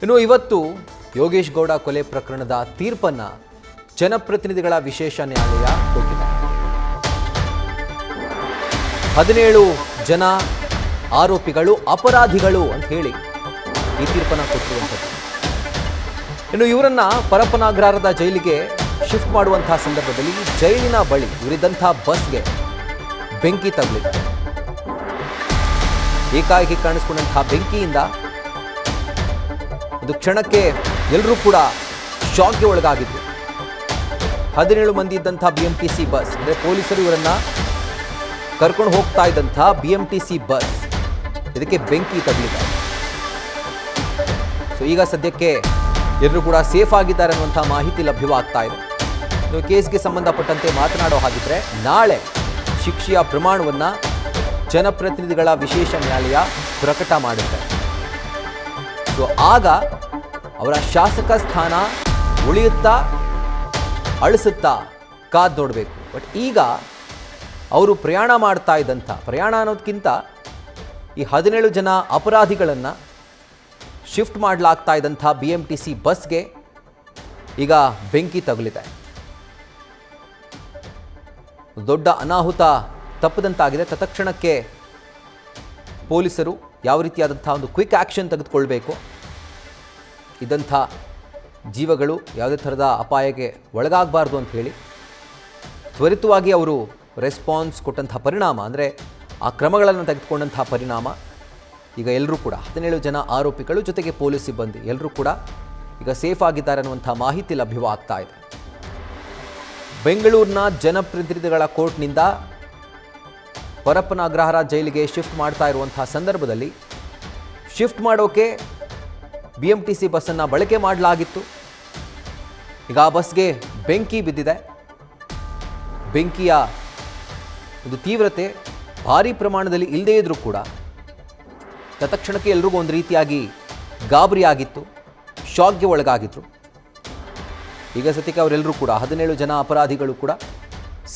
ಇನ್ನು ಇವತ್ತು ಯೋಗೇಶ್ ಗೌಡ ಕೊಲೆ ಪ್ರಕರಣದ ತೀರ್ಪನ್ನು ಜನಪ್ರತಿನಿಧಿಗಳ ವಿಶೇಷ ನ್ಯಾಯಾಲಯ ಕೊಟ್ಟಿದೆ. 17 ಜನ ಆರೋಪಿಗಳು ಅಪರಾಧಿಗಳು ಅಂತ ಹೇಳಿ ಈ ತೀರ್ಪನ್ನು ಕೊಟ್ಟಿರುವಂಥದ್ದು. ಇನ್ನು ಇವರನ್ನ ಪರಪ್ಪನಾಗ್ರಹಾರದ ಜೈಲಿಗೆ ಶಿಫ್ಟ್ ಮಾಡುವಂತಹ ಸಂದರ್ಭದಲ್ಲಿ ಜೈಲಿನ ಬಳಿ ಇವರಿದ್ದಂಥ ಬಸ್ಗೆ ಬೆಂಕಿ ತಗುಲಿದೆ. ಏಕಾಏಕಿ ಕಾಣಿಸ್ಕೊಂಡಂತಹ ಬೆಂಕಿಯಿಂದ ಒಂದು ಕ್ಷಣಕ್ಕೆ ಎಲ್ಲರೂ ಕೂಡ ಶಾಕ್ಗೆ ಒಳಗಾಗಿದ್ರು. 17 ಮಂದಿ ಇದ್ದಂಥ BMTC ಬಸ್, ಅಂದರೆ ಪೊಲೀಸರು ಇವರನ್ನ ಕರ್ಕೊಂಡು ಹೋಗ್ತಾ ಇದ್ದಂಥ BMTC ಬಸ್, ಇದಕ್ಕೆ ಬೆಂಕಿ ತಗುಲಿದೆ. ಸೊ ಈಗ ಸದ್ಯಕ್ಕೆ ಎಲ್ಲರೂ ಕೂಡ ಸೇಫ್ ಆಗಿದ್ದಾರೆ ಅನ್ನುವಂಥ ಮಾಹಿತಿ ಲಭ್ಯವಾಗ್ತಾ ಇದೆ. ನೀವು ಕೇಸ್ಗೆ ಸಂಬಂಧಪಟ್ಟಂತೆ ಮಾತನಾಡೋ ಹಾಗಿದ್ರೆ ನಾಳೆ ಶಿಕ್ಷೆಯ ಪ್ರಮಾಣವನ್ನು ಜನಪ್ರತಿನಿಧಿಗಳ ವಿಶೇಷ ನ್ಯಾಯಾಲಯ ಪ್ರಕಟ ಮಾಡುತ್ತೆ. ಸೊ ಆಗ ಅವರ ಶಾಸಕ ಸ್ಥಾನ ಉಳಿಯುತ್ತಾ ಅಳಿಸುತ್ತಾ ಕಾದು ನೋಡಬೇಕು. ಬಟ್ ಈಗ ಅವರು ಪ್ರಯಾಣ ಮಾಡ್ತಾ ಇದ್ದಂಥ, ಪ್ರಯಾಣ ಅನ್ನೋದಕ್ಕಿಂತ ಈ 17 ಜನ ಅಪರಾಧಿಗಳನ್ನು ಶಿಫ್ಟ್ ಮಾಡಲಾಗ್ತಾ ಇದ್ದಂಥ BMTC ಬಸ್ಗೆ ಈಗ ಬೆಂಕಿ ತಗುಲಿದೆ. ದೊಡ್ಡ ಅನಾಹುತ ತಪ್ಪದಂತಾಗಿದೆ. ತತ್ಕ್ಷಣಕ್ಕೆ ಪೊಲೀಸರು ಯಾವ ರೀತಿಯಾದಂಥ ಒಂದು ಕ್ವಿಕ್ ಆ್ಯಕ್ಷನ್ ತೆಗೆದುಕೊಳ್ಬೇಕು, ಇದ್ದಂಥ ಜೀವಗಳು ಯಾವುದೇ ಥರದ ಅಪಾಯಕ್ಕೆ ಒಳಗಾಗಬಾರ್ದು ಅಂತ ಹೇಳಿ ತ್ವರಿತವಾಗಿ ಅವರು ರೆಸ್ಪಾನ್ಸ್ ಕೊಟ್ಟಂಥ ಪರಿಣಾಮ, ಅಂದರೆ ಆ ಕ್ರಮಗಳನ್ನು ತೆಗೆದುಕೊಂಡಂಥ ಪರಿಣಾಮ ಈಗ ಎಲ್ಲರೂ ಕೂಡ 17 ಜನ ಆರೋಪಿಗಳು ಜೊತೆಗೆ ಪೊಲೀಸ್ ಸಿಬ್ಬಂದಿ ಎಲ್ಲರೂ ಕೂಡ ಈಗ ಸೇಫ್ ಆಗಿದ್ದಾರೆ ಅನ್ನುವಂಥ ಮಾಹಿತಿ ಲಭ್ಯವಾಗ್ತಾ ಇದೆ. ಬೆಂಗಳೂರಿನ ಜನಪ್ರತಿನಿಧಿಗಳ ಕೋರ್ಟ್ನಿಂದ ಪರಪ್ಪನಾಗ್ರಹಾರ ಜೈಲಿಗೆ ಶಿಫ್ಟ್ ಮಾಡ್ತಾ ಇರುವಂಥ ಸಂದರ್ಭದಲ್ಲಿ ಶಿಫ್ಟ್ ಮಾಡೋಕೆ BMTC ಬಸ್ಸನ್ನು ಬಳಕೆ ಮಾಡಲಾಗಿತ್ತು. ಈಗ ಆ ಬಸ್ಗೆ ಬೆಂಕಿ ಬಿದ್ದಿದೆ. ಬೆಂಕಿಯ ಒಂದು ತೀವ್ರತೆ ಭಾರೀ ಪ್ರಮಾಣದಲ್ಲಿ ಇಲ್ಲದೇ ಇದ್ರೂ ಕೂಡ ತತ್ಕ್ಷಣಕ್ಕೆ ಎಲ್ರಿಗೂ ಒಂದು ರೀತಿಯಾಗಿ ಗಾಬರಿ ಆಗಿತ್ತು, ಶಾಕ್ಗೆ ಒಳಗಾಗಿದ್ರು. ಈಗ ಸದ್ಯಕ್ಕೆ ಅವರೆಲ್ಲರೂ ಕೂಡ 17 ಜನ ಅಪರಾಧಿಗಳು ಕೂಡ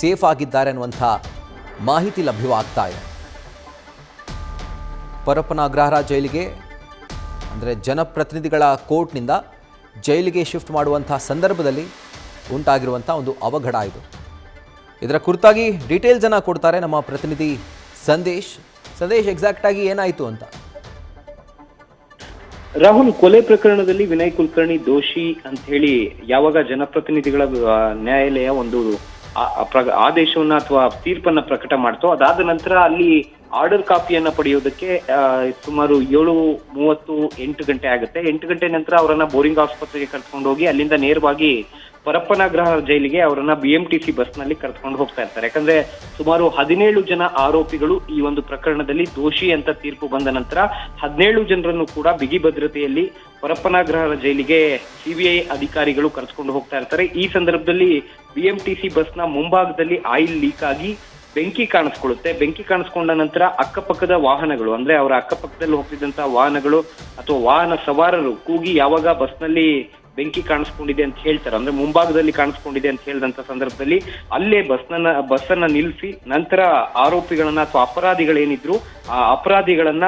ಸೇಫ್ ಆಗಿದ್ದಾರೆ ಅನ್ನುವಂಥ ಮಾಹಿತಿ ಲಭ್ಯವಾಗ್ತಾ ಇದೆ. ಪರಪ್ಪನಾಗ್ರಹಾರ ಜೈಲಿಗೆ, ಅಂದರೆ ಜನಪ್ರತಿನಿಧಿಗಳ ಕೋರ್ಟ್ನಿಂದ ಜೈಲಿಗೆ ಶಿಫ್ಟ್ ಮಾಡುವಂಥ ಸಂದರ್ಭದಲ್ಲಿ ಉಂಟಾಗಿರುವಂಥ ಒಂದು ಅವಘಡ ಇದು. ಇದರ ಕುರಿತಾಗಿ ಡೀಟೇಲ್ಸನ್ನು ಕೊಡ್ತಾರೆ ನಮ್ಮ ಪ್ರತಿನಿಧಿ ಸಂದೇಶ್. ಎಕ್ಸಾಕ್ಟಾಗಿ ಏನಾಯಿತು ಅಂತ? ರಾಹುಲ್, ಕೊಲೆ ಪ್ರಕರಣದಲ್ಲಿ ವಿನಯ್ ಕುಲಕರ್ಣಿ ದೋಷಿ ಅಂತ ಹೇಳಿ ಯಾವಾಗ ಜನಪ್ರತಿನಿಧಿಗಳ ನ್ಯಾಯಾಲಯ ಒಂದು ಆದೇಶವನ್ನ ಅಥವಾ ತೀರ್ಪನ್ನ ಪ್ರಕಟ ಮಾಡ್ತೋ, ಅದಾದ ನಂತರ ಅಲ್ಲಿ ಆರ್ಡರ್ ಕಾಪಿಯನ್ನ ಪಡೆಯೋದಕ್ಕೆ ಸುಮಾರು 7:30 8 ಗಂಟೆ ಆಗುತ್ತೆ. 8 ಗಂಟೆ ನಂತರ ಅವರನ್ನ ಬೋರಿಂಗ್ ಆಸ್ಪತ್ರೆಗೆ ಕರ್ಕೊಂಡು ಹೋಗಿ ಅಲ್ಲಿಂದ ನೇರವಾಗಿ ಪರಪ್ಪನಾಗ್ರಹಾರ ಜೈಲಿಗೆ ಅವರನ್ನ BMTC ಬಸ್ ನಲ್ಲಿ ಕರ್ಕೊಂಡು ಹೋಗ್ತಾ ಇರ್ತಾರೆ. ಯಾಕಂದ್ರೆ ಸುಮಾರು 17 ಜನ ಆರೋಪಿಗಳು ಈ ಒಂದು ಪ್ರಕರಣದಲ್ಲಿ ದೋಷಿ ಅಂತ ತೀರ್ಪು ಬಂದ ನಂತರ 17 ಜನರನ್ನು ಕೂಡ ಬಿಗಿ ಭದ್ರತೆಯಲ್ಲಿ ಪರಪ್ಪನಾಗ್ರಹಾರ ಜೈಲಿಗೆ CBI ಅಧಿಕಾರಿಗಳು ಕರ್ಸ್ಕೊಂಡು ಹೋಗ್ತಾ ಇರ್ತಾರೆ. ಈ ಸಂದರ್ಭದಲ್ಲಿ BMTC ಬಸ್ನ ಮುಂಭಾಗದಲ್ಲಿ ಆಯಿಲ್ ಲೀಕ್ ಆಗಿ ಬೆಂಕಿ ಕಾಣಿಸ್ಕೊಳ್ಳುತ್ತೆ. ಬೆಂಕಿ ಕಾಣಿಸ್ಕೊಂಡ ನಂತರ ಅಕ್ಕಪಕ್ಕದ ವಾಹನಗಳು, ಅಂದ್ರೆ ಅವರ ಅಕ್ಕಪಕ್ಕದಲ್ಲಿ ಹೋಗ್ತಿದ್ದಂತಹ ವಾಹನಗಳು ಅಥವಾ ವಾಹನ ಸವಾರರು ಕೂಗಿ ಯಾವಾಗ ಬಸ್ನಲ್ಲಿ ಬೆಂಕಿ ಕಾಣಿಸ್ಕೊಂಡಿದೆ ಅಂತ ಹೇಳ್ತಾರೆ, ಅಂದ್ರೆ ಮುಂಭಾಗದಲ್ಲಿ ಕಾಣಿಸ್ಕೊಂಡಿದೆ ಅಂತ ಹೇಳಿದಂತ ಸಂದರ್ಭದಲ್ಲಿ ಅಲ್ಲೇ ಬಸ್ಸನ್ನ ನಿಲ್ಲಿಸಿ ನಂತರ ಆರೋಪಿಗಳನ್ನ ಅಥವಾ ಅಪರಾಧಿಗಳೇನಿದ್ರು ಆ ಅಪರಾಧಿಗಳನ್ನ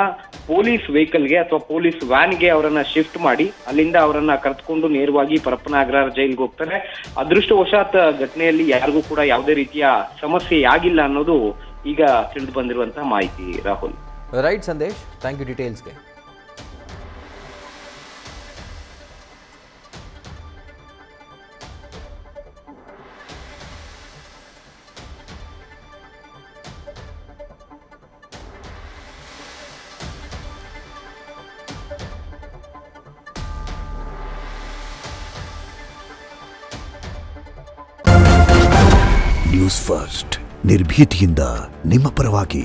ಪೊಲೀಸ್ ವೆಹಿಕಲ್ಗೆ ಅಥವಾ ಪೊಲೀಸ್ ವ್ಯಾನ್ಗೆ ಅವರನ್ನ ಶಿಫ್ಟ್ ಮಾಡಿ ಅಲ್ಲಿಂದ ಅವರನ್ನ ಕರೆದುಕೊಂಡು ನೇರವಾಗಿ ಪರಪ್ಪನಾಗ್ರಹಾರ ಜೈಲಿಗೆ ಹೋಗ್ತಾರೆ. ಅದೃಷ್ಟವಶಾತ್ ಘಟನೆಯಲ್ಲಿ ಯಾರಿಗೂ ಕೂಡ ಯಾವುದೇ ರೀತಿಯ ಸಮಸ್ಯೆ ಆಗಿಲ್ಲ ಅನ್ನೋದು ಈಗ ತಿಳಿದು ಬಂದಿರುವಂತಹ ಮಾಹಿತಿ. Rahul. Right Sandesh, thank you ಡೀಟೇಲ್ಸ್ಗೆ. ನ್ಯೂಸ್ ಫಸ್ಟ್, ನಿರ್ಭೀತಿಯಿಂದ ನಿಮ್ಮ ಪರವಾಗಿ.